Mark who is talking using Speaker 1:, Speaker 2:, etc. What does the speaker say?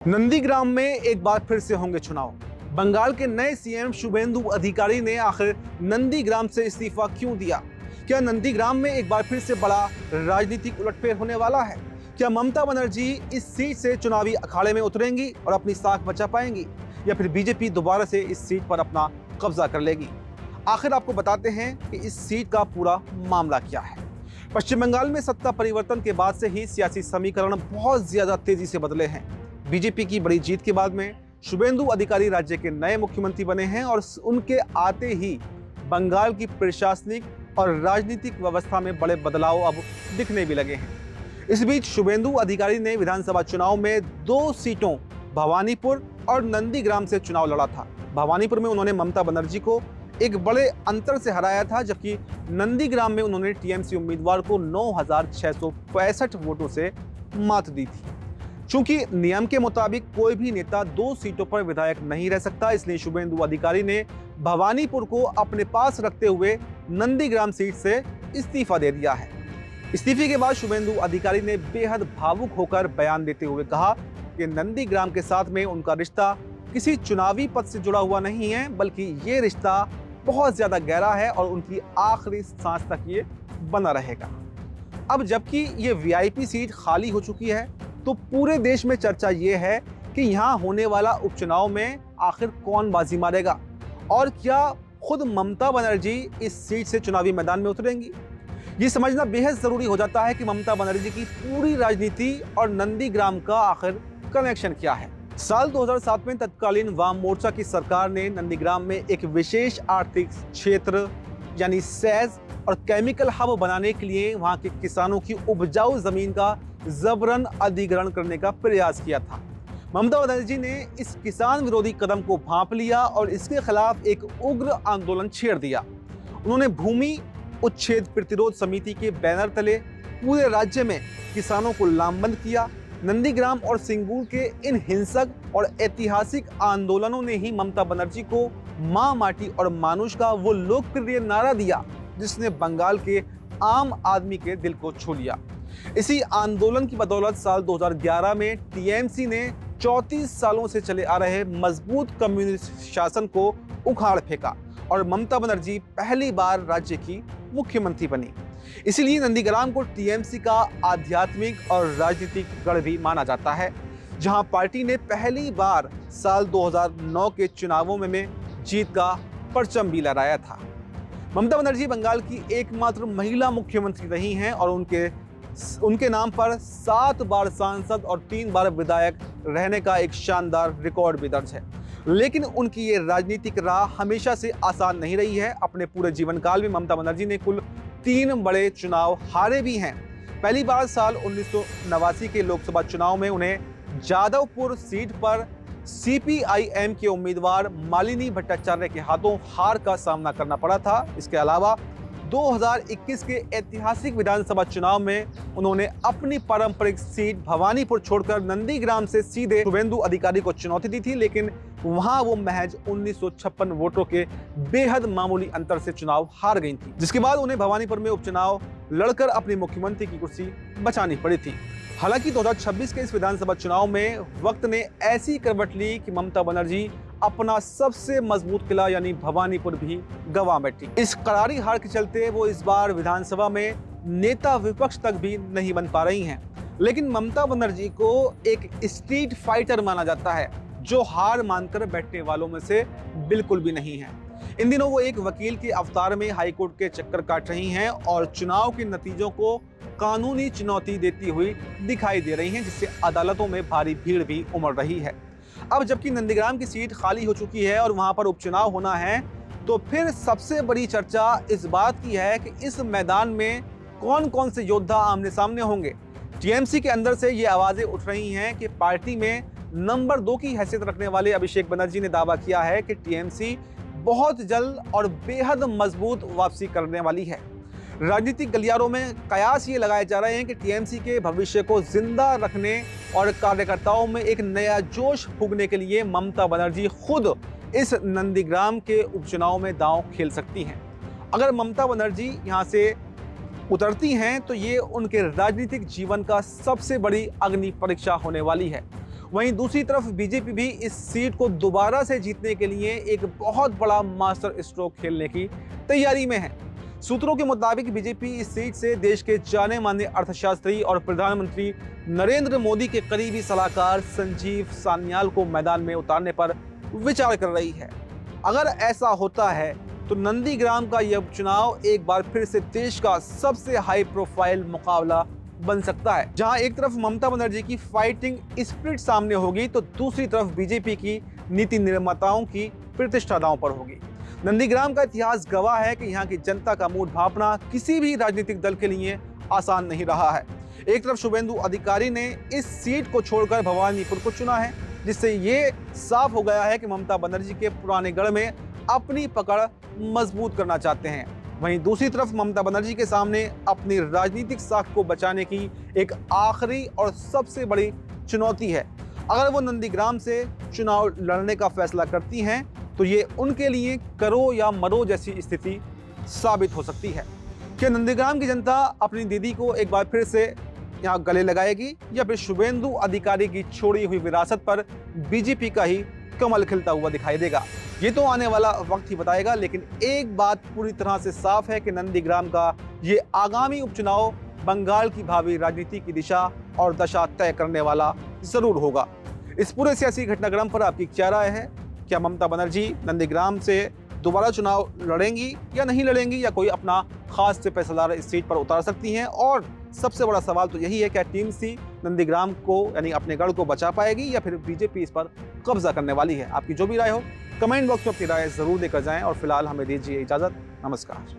Speaker 1: नंदीग्राम में एक बार फिर से होंगे चुनाव। बंगाल के नए सीएम शुभेंदु अधिकारी ने आखिर नंदीग्राम से इस्तीफा क्यों दिया? क्या नंदीग्राम में एक बार फिर से बड़ा राजनीतिक उलटफेर होने वाला है? क्या ममता बनर्जी इस सीट से चुनावी अखाड़े में उतरेंगी और अपनी साख बचा पाएंगी, या फिर बीजेपी दोबारा से इस सीट पर अपना कब्जा कर लेगी? आखिर आपको बताते हैं कि इस सीट का पूरा मामला क्या है। पश्चिम बंगाल में सत्ता परिवर्तन के बाद से ही सियासी समीकरण बहुत ज्यादा तेजी से बदले हैं। बीजेपी की बड़ी जीत के बाद में शुभेंदु अधिकारी राज्य के नए मुख्यमंत्री बने हैं और उनके आते ही बंगाल की प्रशासनिक और राजनीतिक व्यवस्था में बड़े बदलाव अब दिखने भी लगे हैं। इस बीच शुभेंदु अधिकारी ने विधानसभा चुनाव में 2 सीटों भवानीपुर और नंदीग्राम से चुनाव लड़ा था। भवानीपुर में उन्होंने ममता बनर्जी को एक बड़े अंतर से हराया था, जबकि नंदीग्राम में उन्होंने टीएमसी उम्मीदवार को 9,665 वोटों से मात दी थी। चूंकि नियम के मुताबिक कोई भी नेता 2 सीटों पर विधायक नहीं रह सकता, इसलिए शुभेंदु अधिकारी ने भवानीपुर को अपने पास रखते हुए नंदीग्राम सीट से इस्तीफा दे दिया है। इस्तीफे के बाद शुभेंदु अधिकारी ने बेहद भावुक होकर बयान देते हुए कहा कि नंदीग्राम के साथ में उनका रिश्ता किसी चुनावी पद से जुड़ा हुआ नहीं है, बल्कि ये रिश्ता बहुत ज्यादा गहरा है और उनकी आखिरी सांस तक ये बना रहेगा। अब जबकि ये वीआईपी सीट खाली हो चुकी है, तो पूरे देश में चर्चा ये है कि यहाँ होने वाला उपचुनाव में आखिर कौन बाजी मारेगा और क्या खुद ममता बनर्जी इस सीट से चुनावी मैदान में उतरेंगी। ये समझना बेहद जरूरी हो जाता है कि ममता बनर्जी की पूरी राजनीति और नंदीग्राम का आखिर कनेक्शन क्या है। साल 2007 में तत्कालीन वाम मोर्चा की सरकार ने नंदीग्राम में एक विशेष आर्थिक क्षेत्र यानी सेज और केमिकल हब बनाने के लिए वहां के किसानों की उपजाऊ जमीन का जबरन अधिग्रहण करने का प्रयास किया था। ममता बनर्जी ने इस किसान विरोधी कदम को भांप लिया और इसके खिलाफ एक उग्र आंदोलन छेड़ दिया। उन्होंने भूमि उच्छेद प्रतिरोध समिति के बैनर तले पूरे राज्य में किसानों को लामबंद किया। नंदीग्राम और सिंगूर के इन हिंसक और ऐतिहासिक आंदोलनों ने ही ममता बनर्जी को मां माटी और मानुष का वो लोकप्रिय नारा दिया जिसने बंगाल के आम आदमी के दिल को छू लिया। इसी आंदोलन की बदौलत साल 2011 में टीएमसी ने 34 सालों से चले आ रहे मजबूत कम्युनिस्ट शासन को उखाड़ फेंका और ममता बनर्जी पहली बार राज्य की मुख्यमंत्री बनी। इसीलिए नंदीग्राम को टीएमसी का आध्यात्मिक और राजनीतिक गढ़ भी माना जाता है, जहां पार्टी ने पहली बार साल 2009 के चुनावों में जीत का परचम भी लहराया था। ममता बनर्जी बंगाल की एकमात्र महिला मुख्यमंत्री रही हैं और उनके नाम पर 7 बार सांसद और 3 बार विधायक रहने का एक शानदार रिकॉर्ड भी दर्ज है। लेकिन उनकी ये राजनीतिक राह हमेशा से आसान नहीं रही है। अपने पूरे जीवन काल में ममता बनर्जी ने कुल 3 बड़े चुनाव हारे भी हैं। पहली बार साल 1989 के लोकसभा चुनाव में उन्हें जादवपुर सीट पर सीपीआईएम के उम्मीदवार मालिनी भट्टाचार्य के हाथों हार का सामना करना पड़ा था। इसके अलावा 2021 के ऐतिहासिक विधानसभा चुनाव में उन्होंने अपनी पारंपरिक सीट भवानीपुर छोड़कर नंदीग्राम से सीधे शुभेंदु अधिकारी को चुनौती दी थी, लेकिन वहां वो महज 1956 वोटों के बेहद मामूली अंतर से चुनाव हार गई थी, जिसके बाद उन्हें भवानीपुर में उपचुनाव लड़कर अपनी मुख्यमंत्री की कुर्सी बचानी पड़ी थी। हालांकि 2026 के इस विधानसभा चुनाव में वक्त ने ऐसी करवट ली कि ममता बनर्जी अपना सबसे मजबूत किला यानी भवानीपुर भी गंवा बैठी। इस करारी हार के चलते वो इस बार विधानसभा में नेता विपक्ष तक भी नहीं बन पा रही हैं। लेकिन ममता बनर्जी को एक स्ट्रीट फाइटर माना जाता है, जो हार मानकर बैठने वालों में से बिल्कुल भी नहीं है। इन दिनों वो एक वकील के अवतार में हाईकोर्ट के चक्कर काट रही हैं और चुनाव के नतीजों को कानूनी चुनौती देती हुई दिखाई दे रही हैं, जिससे अदालतों में भारी भीड़ भी उमड़ रही है। अब जबकि नंदीग्राम की सीट खाली हो चुकी है और वहां पर उपचुनाव होना है, तो फिर सबसे बड़ी चर्चा इस बात की है कि इस मैदान में कौन कौन से योद्धा आमने सामने होंगे। टीएमसी के अंदर से ये आवाजें उठ रही हैं कि पार्टी में नंबर 2 की हैसियत रखने वाले अभिषेक बनर्जी ने दावा किया है कि टीएमसी बहुत जल्द और बेहद मजबूत वापसी करने वाली है। राजनीतिक गलियारों में कयास ये लगाए जा रहे हैं कि टीएमसी के भविष्य को जिंदा रखने और कार्यकर्ताओं में एक नया जोश फूंकने के लिए ममता बनर्जी खुद इस नंदीग्राम के उपचुनाव में दांव खेल सकती हैं। अगर ममता बनर्जी यहां से उतरती हैं तो ये उनके राजनीतिक जीवन का सबसे बड़ी अग्नि परीक्षा होने वाली है। वहीं दूसरी तरफ बीजेपी भी इस सीट को दोबारा से जीतने के लिए एक बहुत बड़ा मास्टर स्ट्रोक खेलने की तैयारी में है। सूत्रों के मुताबिक बीजेपी इस सीट से देश के जाने माने अर्थशास्त्री और प्रधानमंत्री नरेंद्र मोदी के करीबी सलाहकार संजीव सान्याल को मैदान में उतारने पर विचार कर रही है। अगर ऐसा होता है तो नंदीग्राम का यह चुनाव एक बार फिर से देश का सबसे हाई प्रोफाइल मुकाबला बन सकता है, जहां एक तरफ ममता बनर्जी की फाइटिंग स्पिरिट सामने होगी तो दूसरी तरफ बीजेपी की नीति निर्माताओं की प्रतिष्ठा दांव पर होगी। नंदीग्राम का इतिहास गवाह है कि यहाँ की जनता का मूड भांपना किसी भी राजनीतिक दल के लिए आसान नहीं रहा है। एक तरफ शुभेंदु अधिकारी ने इस सीट को छोड़कर भवानीपुर को चुना है, जिससे ये साफ हो गया है कि ममता बनर्जी के पुराने गढ़ में अपनी पकड़ मजबूत करना चाहते हैं। वहीं दूसरी तरफ ममता बनर्जी के सामने अपनी राजनीतिक साख को बचाने की एक आखिरी और सबसे बड़ी चुनौती है। अगर वो नंदीग्राम से चुनाव लड़ने का फैसला करती हैं तो ये उनके लिए करो या मरो जैसी स्थिति साबित हो सकती है। क्या नंदीग्राम की जनता अपनी दीदी को एक बार फिर से यहाँ गले लगाएगी या फिर शुभेंदु अधिकारी की छोड़ी हुई विरासत पर बीजेपी का ही कमल खिलता हुआ दिखाई देगा? ये तो आने वाला वक्त ही बताएगा, लेकिन एक बात पूरी तरह से साफ है कि नंदीग्राम का ये आगामी उपचुनाव बंगाल की भावी राजनीति की दिशा और दशा तय करने वाला जरूर होगा। इस पूरे सियासी घटनाक्रम पर आपकी क्या राय है? क्या ममता बनर्जी नंदीग्राम से दोबारा चुनाव लड़ेंगी या नहीं लड़ेंगी, या कोई अपना खास से फैसलादार इस सीट पर उतार सकती हैं? और सबसे बड़ा सवाल तो यही है, क्या टीम सी नंदीग्राम को यानी अपने गढ़ को बचा पाएगी या फिर बीजेपी इस पर कब्जा करने वाली है? आपकी जो भी राय हो कमेंट बॉक्स में अपनी राय जरूर देकर जाएं और फिलहाल हमें दीजिए इजाजत। नमस्कार।